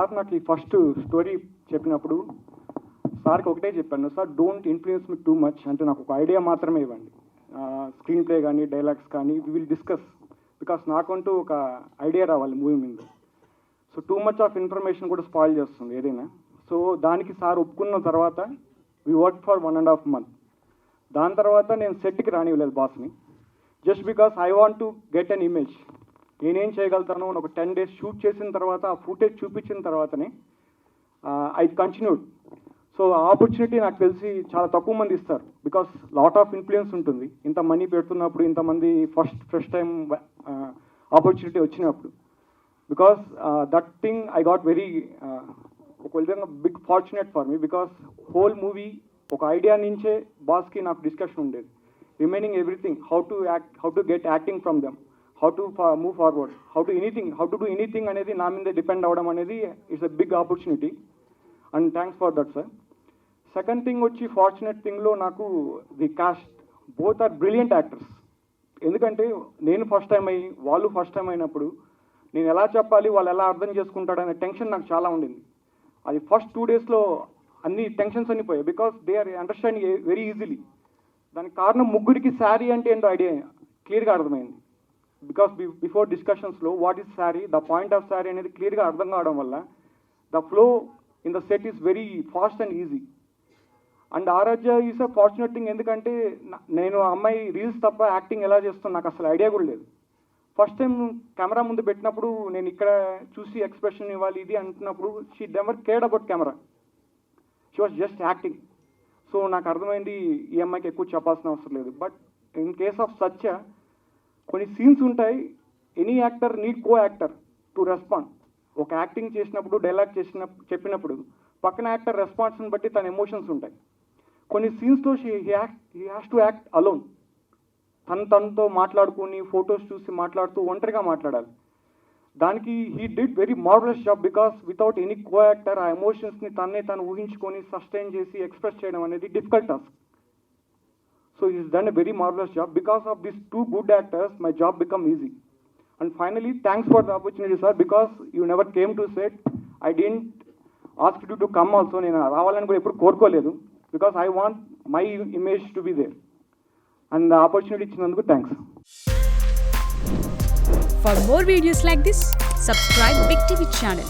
Sir నాకు ఈ first story చెప్పినప్పుడు సార్కి ఒకటే చెప్పాను, sir don't influence me too much, అంటే నాకు ఒక ఐడియా మాత్రమే ఇవ్వండి, స్క్రీన్ ప్లే కానీ డైలాగ్స్ కానీ వి విల్ డిస్కస్, బికాస్ నాకంటూ ఒక ఐడియా రావాలి మూవీ మీద. So too much of information కూడా స్పాయిల్ చేస్తుంది ఏదైనా. సో దానికి సార్ ఒప్పుకున్న తర్వాత వి వర్క్ ఫర్ 1.5 months. దాని తర్వాత నేను సెట్కి రానివ్వలేదు బాస్ని, just because I want to get an image, నేనేం చేయగలుగుతాను ఒక 10 days షూట్ చేసిన తర్వాత ఆ ఫుటేజ్ చూపించిన తర్వాతనే ఐ కంటిన్యూడ్. సో ఆ ఆపర్చునిటీ నాకు తెలిసి చాలా తక్కువ మంది ఇస్తారు, బికాస్ లాట్ ఆఫ్ ఇన్ఫ్లుయెన్స్ ఉంటుంది ఇంత మనీ పెడుతున్నప్పుడు, ఇంతమంది ఫస్ట్ టైం ఆపర్చునిటీ వచ్చినప్పుడు. Because that thing I got very ఒక విధంగా big fortunate for me, because whole movie ఒక ఐడియా నుంచే బాస్కి నాకు డిస్కషన్ ఉండేది. Remaining everything, how to act, how to get acting from them, how to move forward, how to do anything అనేది నా మీద డిపెండ్ అవ్వడం అనేది it's a big opportunity, and thanks for that sir. Second thing వచ్చి fortunate థింగ్లో నాకు the cast, both are brilliant actors. ఎందుకంటే నేను ఫస్ట్ టైం అయ్యి వాళ్ళు ఫస్ట్ టైం అయినప్పుడు నేను ఎలా చెప్పాలి, వాళ్ళు ఎలా అర్థం చేసుకుంటాడనే టెన్షన్ నాకు చాలా ఉండింది. అది ఫస్ట్ 2 daysలో అన్ని టెన్షన్స్ అన్ని పోయాయి, because they are understanding very easily. దానికి కారణం ముగ్గురికి శారీ అంటే ఏంటో ఐడియా క్లియర్గా అర్థమైంది. బికాస్ బిఫోర్ డిస్కషన్స్లో what is sari, the point of sari అనేది క్లియర్గా అర్థం కావడం వల్ల the flow in the set is very fast and easy. And Aaradhya is a fortunate thing, ఎందుకంటే నేను అమ్మాయి రీల్స్ తప్ప యాక్టింగ్ ఎలా చేస్తాను నాకు అసలు ఐడియా కూడా లేదు. ఫస్ట్ టైం కెమెరా ముందు పెట్టినప్పుడు నేను ఇక్కడ చూసి ఎక్స్ప్రెషన్ ఇవ్వాలి ఇది అంటున్నప్పుడు she never cared about camera, she was just acting. So నాకు అర్థమైంది ఈ అమ్మాయికి ఎక్కువ చెప్పాల్సిన అవసరం లేదు. But in case of Satya కొన్ని సీన్స్ ఉంటాయి, any actor need co actor to respond. ఒక యాక్టింగ్ చేసినప్పుడు డైలాగ్ చెప్పినప్పుడు పక్కన యాక్టర్ రెస్పాన్స్ని బట్టి తన ఎమోషన్స్ ఉంటాయి. కొన్ని సీన్స్లో he has to act alone, తనతో మాట్లాడుకుని ఫొటోస్ చూసి మాట్లాడుతూ ఒంటరిగా మాట్లాడాలి. దానికి he did very marvellous job, because without any co actor ఆ ఎమోషన్స్ని తను ఊహించుకొని సస్టైన్ చేసి ఎక్స్ప్రెస్ చేయడం అనేది difficult task. So is done a very marvellous job. Because of this 2 good actors my job become easy. And finally, thanks for the opportunity sir, because you never came to set. I didn't ask you to come also, నేను రావాలని కూడా ఎప్పుడు కోరుకోలేదు, because I want my image to be there. And opportunity ఇచ్చినందుకు thanks. For more videos like this, subscribe Big TV channel.